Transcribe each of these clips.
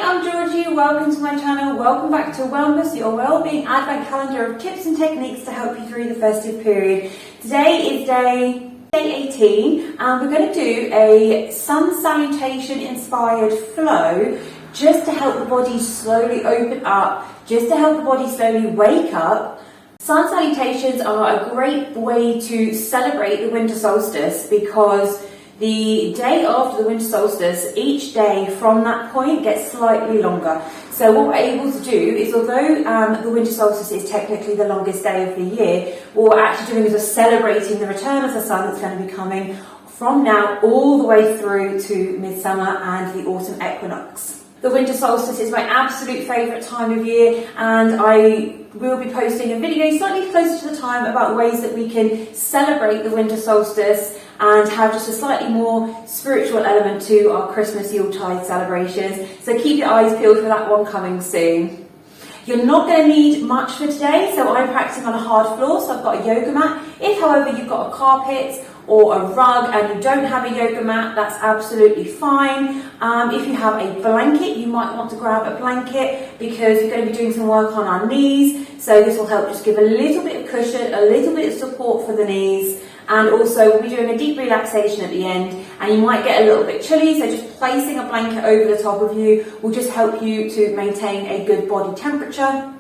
I'm Georgie, welcome to my channel, welcome back to WELLMAS, your wellbeing advent calendar of tips and techniques to help you through the festive period. Today is day 18 and we're going to do a sun salutation inspired flow just to help the body slowly open up, just to help the body slowly wake up. Sun salutations are a great way to celebrate the winter solstice because the day after the winter solstice, each day from that point gets slightly longer. So what we're able to do is, although the winter solstice is technically the longest day of the year, what we're actually doing is we're celebrating the return of the sun that's going to be coming from now all the way through to midsummer and the autumn equinox. The winter solstice is my absolute favourite time of year, and I will be posting a video slightly closer to the time about ways that we can celebrate the winter solstice and have just a slightly more spiritual element to our Christmas Yuletide celebrations. So keep your eyes peeled for that one coming soon. You're not going to need much for today, so I'm practicing on a hard floor, so I've got a yoga mat. If, however, you've got a carpet or a rug and you don't have a yoga mat, that's absolutely fine. If you have a blanket, you might want to grab a blanket because we're going to be doing some work on our knees. So this will help just give a little bit of cushion, a little bit of support for the knees. And also we'll be doing a deep relaxation at the end, and you might get a little bit chilly, so just placing a blanket over the top of you will just help you to maintain a good body temperature.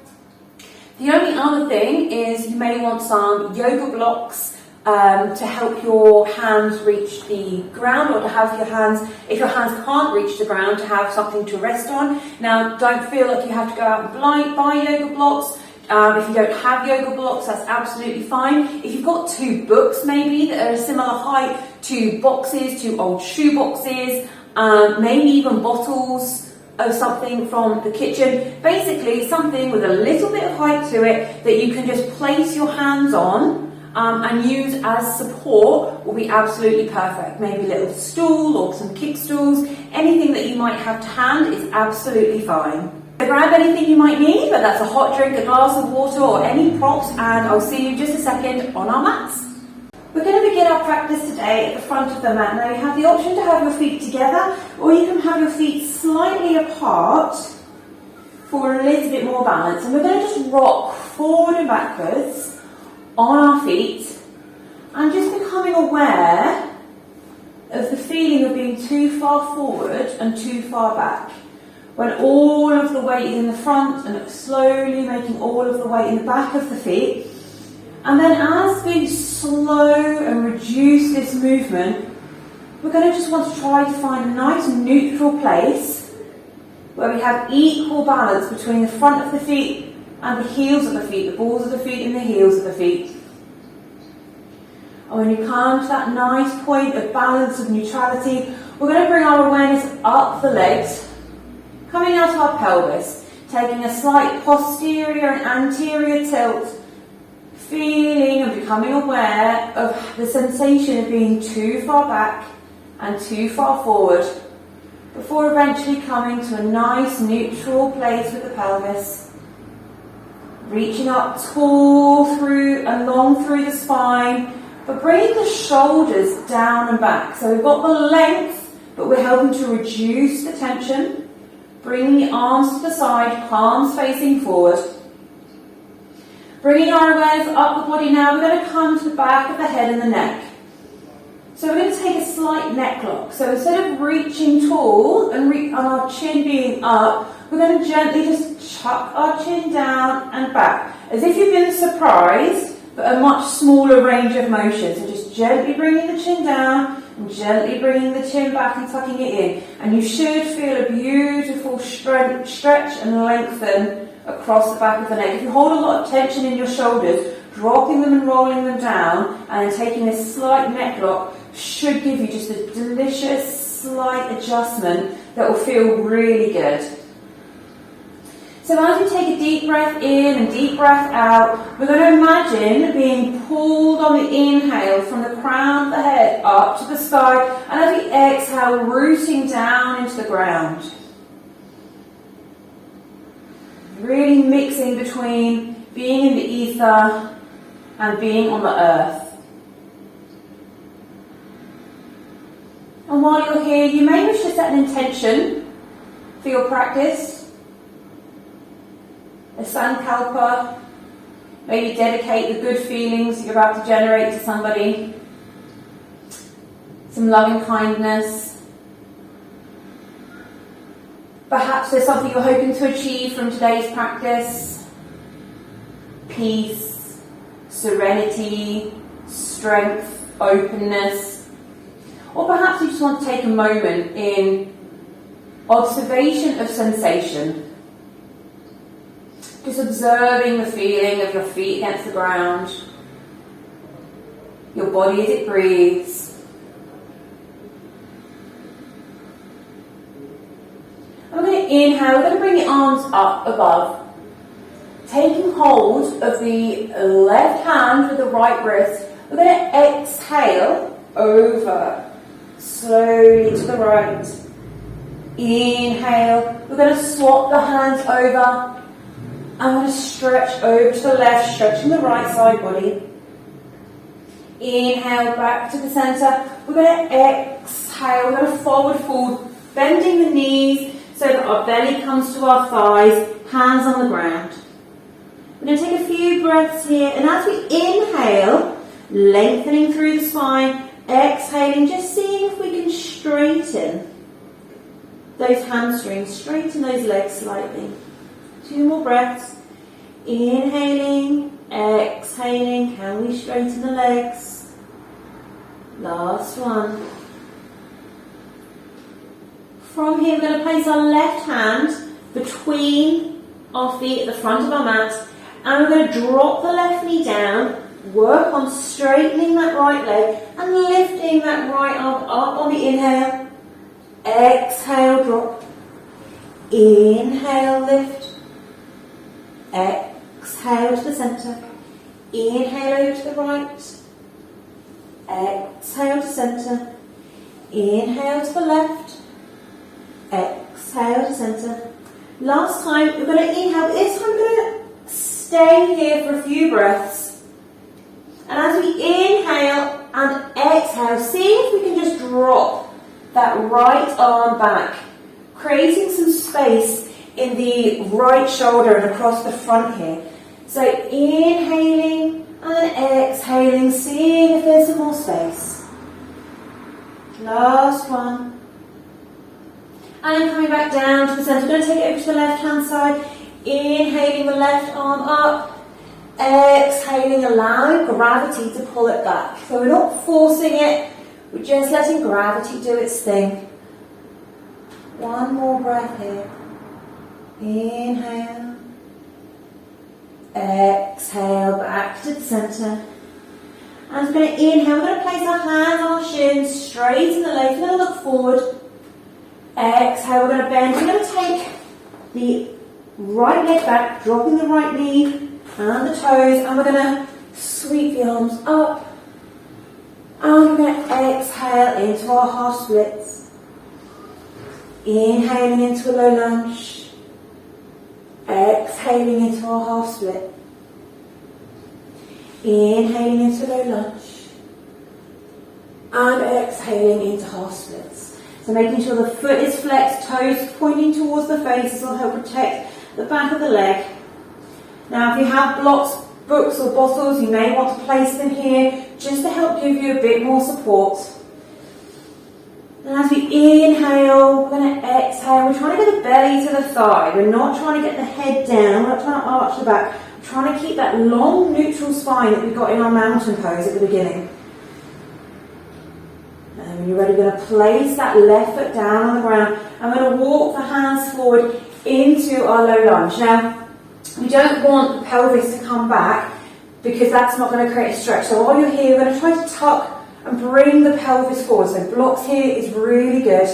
The only other thing is you may want some yoga blocks to help your hands reach the ground, or to have your hands, if your hands can't reach the ground, to have something to rest on. Now, don't feel like you have to go out and buy yoga blocks. If you don't have yoga blocks, that's absolutely fine. If you've got two books maybe that are a similar height, two boxes, two old shoe boxes, maybe even bottles of something from the kitchen, basically something with a little bit of height to it that you can just place your hands on and use as support will be absolutely perfect. Maybe a little stool or some kick stools, anything that you might have to hand is absolutely fine. So grab anything you might need, whether that's a hot drink, a glass of water or any props, and I'll see you in just a second on our mats. We're going to begin our practice today at the front of the mat. Now you have the option to have your feet together, or you can have your feet slightly apart for a little bit more balance. And we're going to just rock forward and backwards on our feet and just becoming aware of the feeling of being too far forward and too far back. When all of the weight is in the front, and slowly making all of the weight in the back of the feet. And then as we slow and reduce this movement, we're going to just want to try to find a nice neutral place where we have equal balance between the front of the feet and the heels of the feet, the balls of the feet and the heels of the feet. And when you come to that nice point of balance, of neutrality, we're going to bring our awareness up the legs, coming out of our pelvis, taking a slight posterior and anterior tilt, feeling and becoming aware of the sensation of being too far back and too far forward, before eventually coming to a nice neutral place with the pelvis, reaching up tall through and long through the spine, but bringing the shoulders down and back. So we've got the length, but we're helping to reduce the tension. Bringing the arms to the side, palms facing forward. Bringing our awareness up the body now, we're going to come to the back of the head and the neck. So we're going to take a slight neck lock. So instead of reaching tall and our chin being up, we're going to gently just chuck our chin down and back, as if you've been surprised, but a much smaller range of motion. So just gently bringing the chin down, and gently bringing the chin back and tucking it in. And you should feel a beautiful stretch and lengthen across the back of the neck. If you hold a lot of tension in your shoulders, dropping them and rolling them down and then taking a slight neck lock should give you just a delicious slight adjustment that will feel really good. So as we take a deep breath in and deep breath out, we're going to imagine being pulled on the inhale from the crown of the head up to the sky, and as we exhale, rooting down into the ground. Really mixing between being in the ether and being on the earth. And while you're here, you may wish to set an intention for your practice. A sankalpa, maybe dedicate the good feelings you're about to generate to somebody. Some loving kindness. Perhaps there's something you're hoping to achieve from today's practice. Peace, serenity, strength, openness. Or perhaps you just want to take a moment in observation of sensation. Just observing the feeling of your feet against the ground, your body as it breathes. I'm going to inhale, we're going to bring the arms up above, taking hold of the left hand with the right wrist. We're going to exhale over, slowly to the right. Inhale, we're going to swap the hands over. I'm going to stretch over to the left, stretching the right side body. Inhale, back to the centre. We're going to exhale, we're going to forward fold, bending the knees so that our belly comes to our thighs, hands on the ground. We're going to take a few breaths here, and as we inhale, lengthening through the spine, exhaling, just seeing if we can straighten those hamstrings, straighten those legs slightly. 2 more breaths. Inhaling, exhaling, can we straighten the legs? Last one. From here, we're going to place our left hand between our feet at the front of our mat, and we're going to drop the left knee down, work on straightening that right leg and lifting that right arm up on the inhale. Exhale, drop. Inhale, lift. Exhale to the centre. Inhale over to the right. Exhale to centre. Inhale to the left. Exhale to centre. Last time, we're going to inhale. This time, we're going to stay here for a few breaths. And as we inhale and exhale, see if we can just drop that right arm back, creating some space in the right shoulder and across the front here. So inhaling and exhaling, seeing if there's some more space. Last one. And coming back down to the centre. We're going to take it over to the left hand side. Inhaling the left arm up. Exhaling, allowing gravity to pull it back. So we're not forcing it, we're just letting gravity do its thing. One more breath here. Inhale. Exhale, back to the centre. And we're going to inhale, we're going to place our hands on our shins, straighten the legs, we're going to look forward. Exhale, we're going to bend, we're going to take the right leg back, dropping the right knee and the toes, and we're going to sweep the arms up. And we're going to exhale into our half splits. Inhaling into a low lunge. Exhaling into our half split. Inhaling into low lunge. And exhaling into half splits. So making sure the foot is flexed, toes pointing towards the face. This will help protect the back of the leg. Now if you have blocks, books or bottles, you may want to place them here just to help give you a bit more support. And as we inhale, we're going to exhale. We're trying to get the belly to the thigh. We're not trying to get the head down. We're not trying to arch the back. We're trying to keep that long neutral spine that we got in our mountain pose at the beginning. And when you're ready, we're going to place that left foot down on the ground. I'm going to walk the hands forward into our low lunge. Now, we don't want the pelvis to come back because that's not going to create a stretch. So while you're here, we're going to try to tuck and bring the pelvis forward. So blocks here is really good,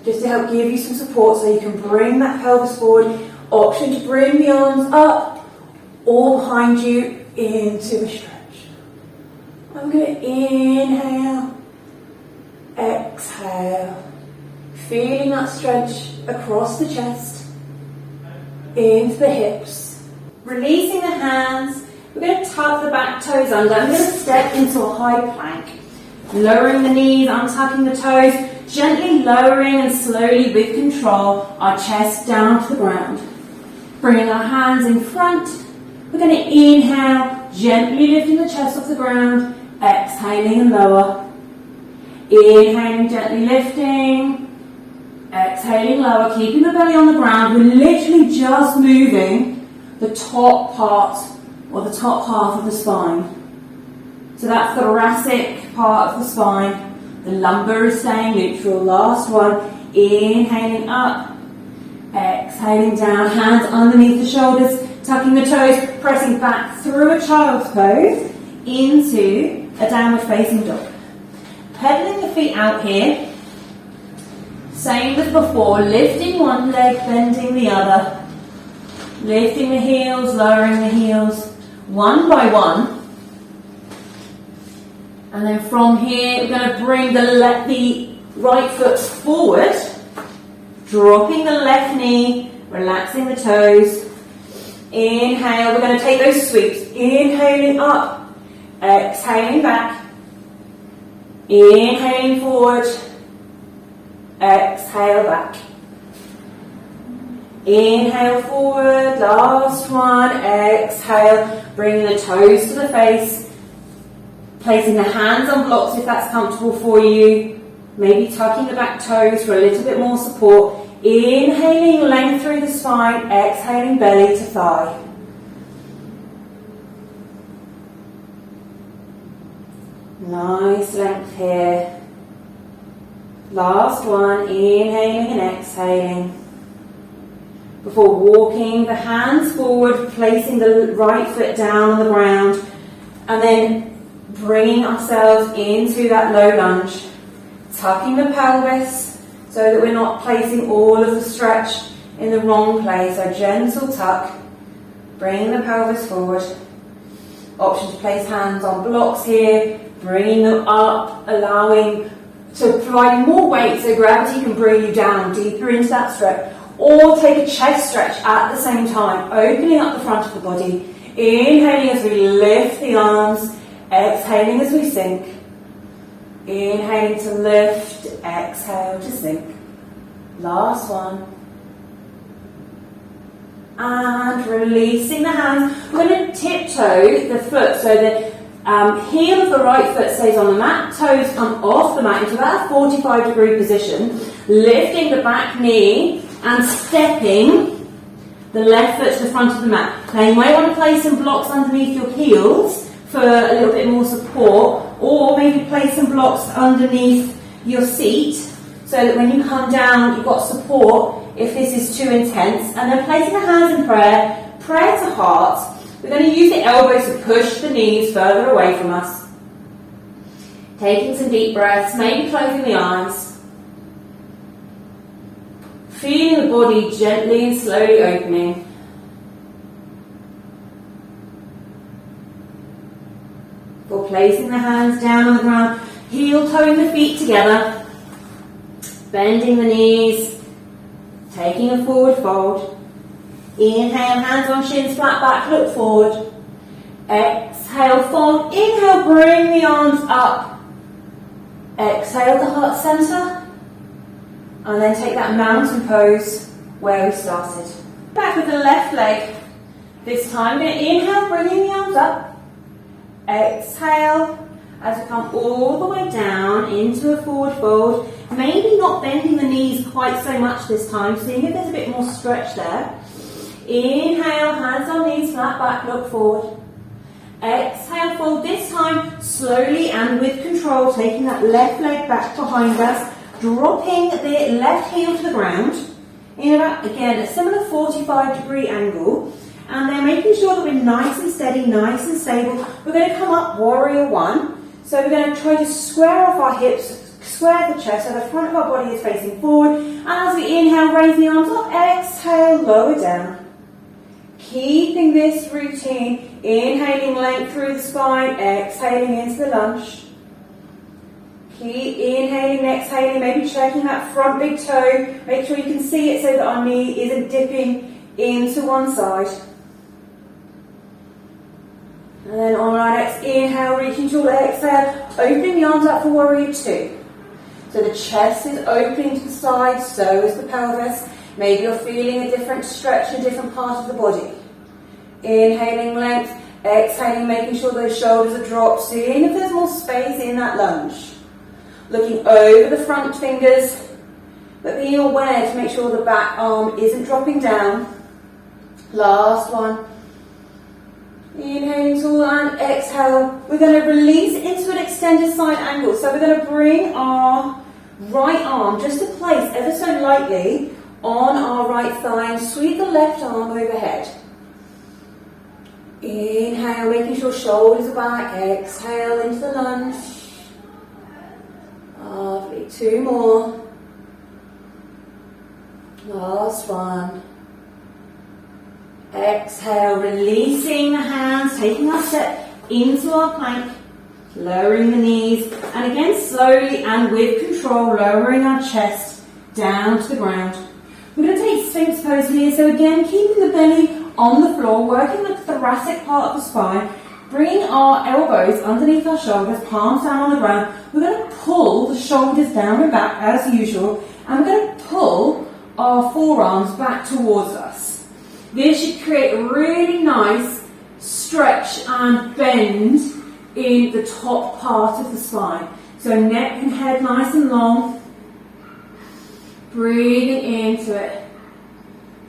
just to help give you some support so you can bring that pelvis forward. Option to bring the arms up or behind you into a stretch. I'm going to inhale, exhale, feeling that stretch across the chest, into the hips. Releasing the hands. We're going to tuck the back toes under. I'm going to step into a high plank. Lowering the knees, untucking the toes. gently lowering and slowly with control our chest down to the ground. Bringing our hands in front. We're going to inhale, gently lifting the chest off the ground, exhaling and lower. Inhaling, gently lifting, exhaling, lower, keeping the belly on the ground. We're literally just moving the top part or the top half of the spine. So that thoracic part of the spine. The lumbar is staying neutral. Last one, inhaling up, exhaling down, hands underneath the shoulders, tucking the toes, pressing back through a child's pose into a downward facing dog. Pedaling the feet out here, same as before, lifting one leg, bending the other, lifting the heels, lowering the heels, one by one. And then from here, we're going to bring the right foot forward, dropping the left knee, relaxing the toes. Inhale, we're going to take those sweeps. Inhaling up, exhaling back. Inhaling forward, exhale back. Inhale forward, last one, exhale, bringing the toes to the face, placing the hands on blocks if that's comfortable for you, maybe tucking the back toes for a little bit more support. Inhaling length through the spine, exhaling belly to thigh. Nice length here. Last one, inhaling and exhaling. Before walking the hands forward, placing the right foot down on the ground, and then bringing ourselves into that low lunge. Tucking the pelvis so that we're not placing all of the stretch in the wrong place. A gentle tuck, bringing the pelvis forward. Option to place hands on blocks here, bringing them up, allowing to provide more weight so gravity can bring you down deeper into that stretch. Or take a chest stretch at the same time, opening up the front of the body. Inhaling as we lift the arms, exhaling as we sink. Inhaling to lift, exhale to sink. Last one. And releasing the hands. We're going to tiptoe the foot so the heel of the right foot stays on the mat, toes come off the mat into about a 45-degree position, lifting the back knee and stepping the left foot to the front of the mat. Now you might want to place some blocks underneath your heels for a little bit more support, or maybe place some blocks underneath your seat so that when you come down you've got support if this is too intense. And then placing the hands in prayer, prayer to heart. We're going to use the elbows to push the knees further away from us. Taking some deep breaths, maybe closing the eyes. Feeling the body gently and slowly opening. Or placing the hands down on the ground, heel toeing the feet together, bending the knees, taking a forward fold. Inhale, hands on shins, flat back, look forward. Exhale, fold. Inhale, bring the arms up. Exhale to heart center. And then take that mountain pose where we started. Back with the left leg. This time, we're going to inhale, bringing the arms up. Exhale, as we come all the way down into a forward fold. Maybe not bending the knees quite so much this time, seeing if there's a bit more stretch there. Inhale, hands on knees, flat back, look forward. Exhale, fold. This time, slowly and with control, taking that left leg back behind us, dropping the left heel to the ground, in about, again, a similar 45-degree angle, and then making sure that we're nice and steady, nice and stable. We're going to come up, warrior one. So we're going to try to square off our hips, square the chest, so the front of our body is facing forward, and as we inhale, raise the arms up, exhale, lower down. Keeping this routine, inhaling length through the spine, exhaling into the lunge. Keep inhaling and exhaling, maybe checking that front big toe. Make sure you can see it so that our knee isn't dipping into one side. And then on our next inhale, reaching tall, exhale, opening the arms up for warrior two. So the chest is opening to the side, so is the pelvis. Maybe you're feeling a different stretch in a different part of the body. Inhaling length, exhaling, making sure those shoulders are dropped, seeing if there's more space in that lunge. Looking over the front fingers, but being aware to make sure the back arm isn't dropping down. Last one. Inhaling tall and exhale. We're going to release into an extended side angle. So we're going to bring our right arm just to place ever so lightly on our right thigh and sweep the left arm overhead. Inhale, making sure shoulders are back. Exhale into the lunge. Lovely. 2 more. Last one. Exhale, releasing the hands, taking our step into our plank, lowering the knees, and again slowly and with control, lowering our chest down to the ground. We're going to take Sphinx pose here, so again keeping the belly on the floor, working the thoracic part of the spine, bringing our elbows underneath our shoulders, palms down on the ground. We're going to pull the shoulders down and back as usual, and we're going to pull our forearms back towards us. This should create a really nice stretch and bend in the top part of the spine. So neck and head nice and long. Breathing into it.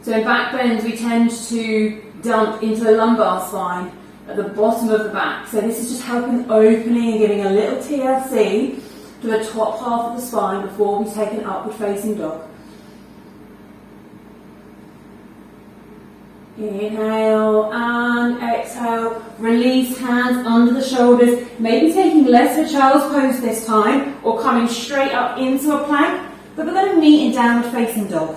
So in back bends we tend to dump into the lumbar spine at the bottom of the back. So this is just helping opening and giving a little TLC to the top half of the spine before we take an upward facing dog. Inhale and exhale, release hands under the shoulders, maybe taking less of a child's pose this time, or coming straight up into a plank, but we're going to meet in downward facing dog.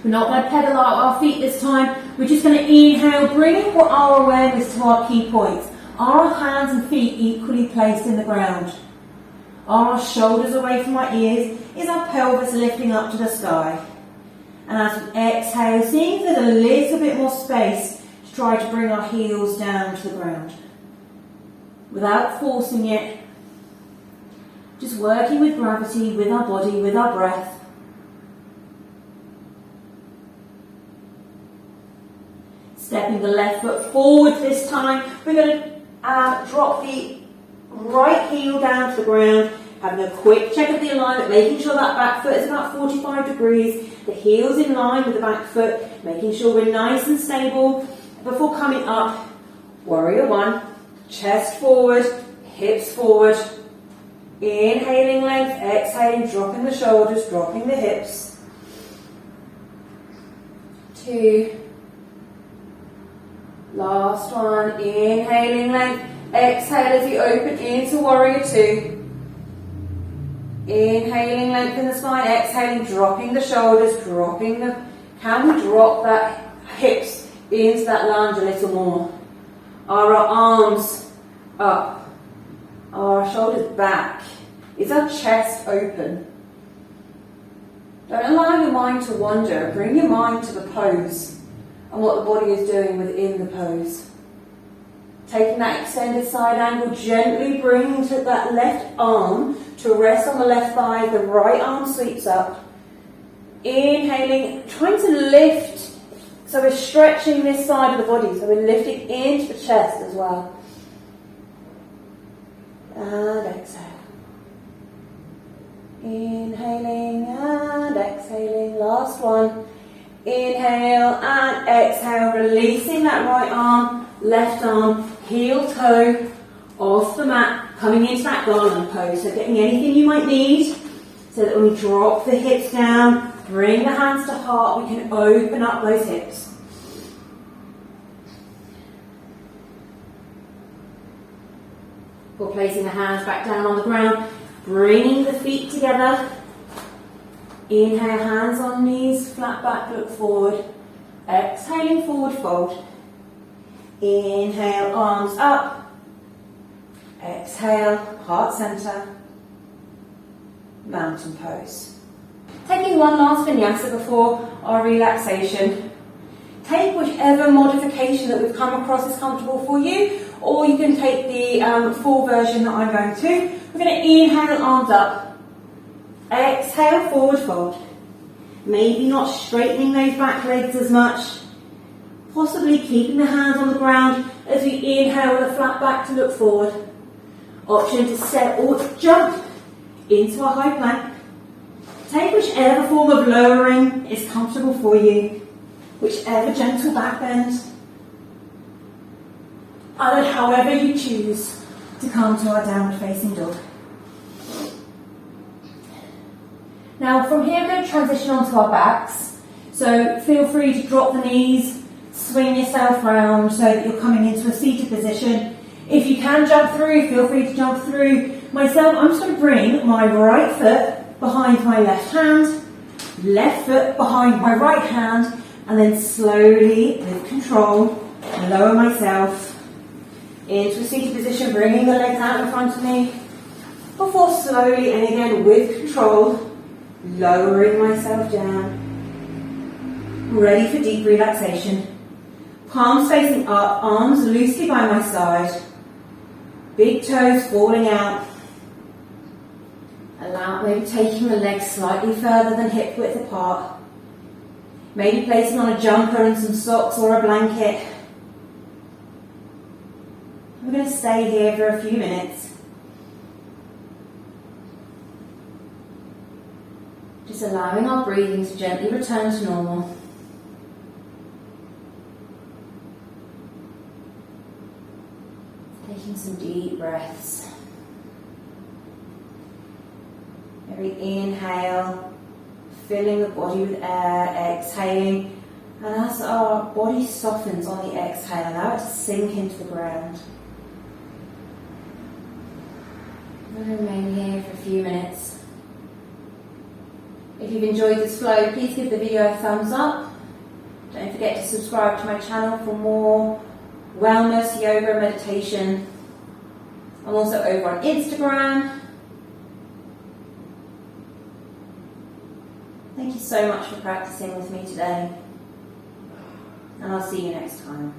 We're not going to pedal out our feet this time, we're just going to inhale, bringing our awareness to our key points. Are our hands and feet equally placed in the ground? Are our shoulders away from our ears? Is our pelvis lifting up to the sky? And as we exhale, seeing if there's a little bit more space to try to bring our heels down to the ground. Without forcing it, just working with gravity, with our body, with our breath. Stepping the left foot forward this time. We're going to drop the right heel down to the ground, having a quick check of the alignment, making sure that back foot is about 45 degrees, the heel's in line with the back foot, making sure we're nice and stable. Before coming up, warrior one, chest forward, hips forward, inhaling length, exhaling, dropping the shoulders, dropping the hips. 2, last one, inhaling length, exhale as you open into warrior 2. Inhaling, lengthen the spine, exhaling, dropping the shoulders, dropping the... Can we drop that hips into that lunge a little more? Are our arms up? Are our shoulders back? Is our chest open? Don't allow your mind to wander. Bring your mind to the pose and what the body is doing within the pose. Taking that extended side angle, gently bringing to that left arm to rest on the left thigh, the right arm sweeps up. Inhaling, trying to lift, so we're stretching this side of the body, so we're lifting into the chest as well. And exhale. Inhaling and exhaling, last one. Inhale and exhale, releasing that right arm, left arm, heel toe off the mat, coming into that garland pose. So getting anything you might need, so that when we drop the hips down, bring the hands to heart, we can open up those hips. Before placing the hands back down on the ground, bringing the feet together. Inhale, hands on knees, flat back, look forward. Exhaling, forward fold. Inhale, arms up. Exhale, heart center. Mountain pose. Taking one last vinyasa before our relaxation. Take whichever modification that we've come across is comfortable for you, or you can take the full version that I'm going to. We're going to inhale, arms up. Exhale, forward fold. Maybe not straightening those back legs as much. Possibly keeping the hands on the ground as we inhale with a flat back to look forward. Option to step or to jump into a high plank. Take whichever form of lowering is comfortable for you. Whichever gentle back bend. And then however you choose to come to our downward facing dog. Now from here we're going to transition onto our backs. So feel free to drop the knees, swing yourself round so that you're coming into a seated position. If you can jump through, feel free to jump through. Myself, I'm just going to bring my right foot behind my left foot behind my right hand, and then slowly, with control, lower myself into a seated position, bringing the legs out in front of me, before slowly, and again with control, lowering myself down. Ready for deep relaxation. Palms facing up, arms loosely by my side. Big toes falling out. Allow maybe taking the legs slightly further than hip width apart. Maybe placing on a jumper and some socks or a blanket. We're going to stay here for a few minutes. Just allowing our breathing to gently return to normal. Taking some deep breaths. Every inhale, filling the body with air, exhaling. And as our body softens on the exhale, allow it to sink into the ground. We'll remain here for a few minutes. If you've enjoyed this flow, please give the video a thumbs up. Don't forget to subscribe to my channel for more wellness, yoga and meditation. I'm also over on Instagram. Thank you so much for practicing with me today, and I'll see you next time.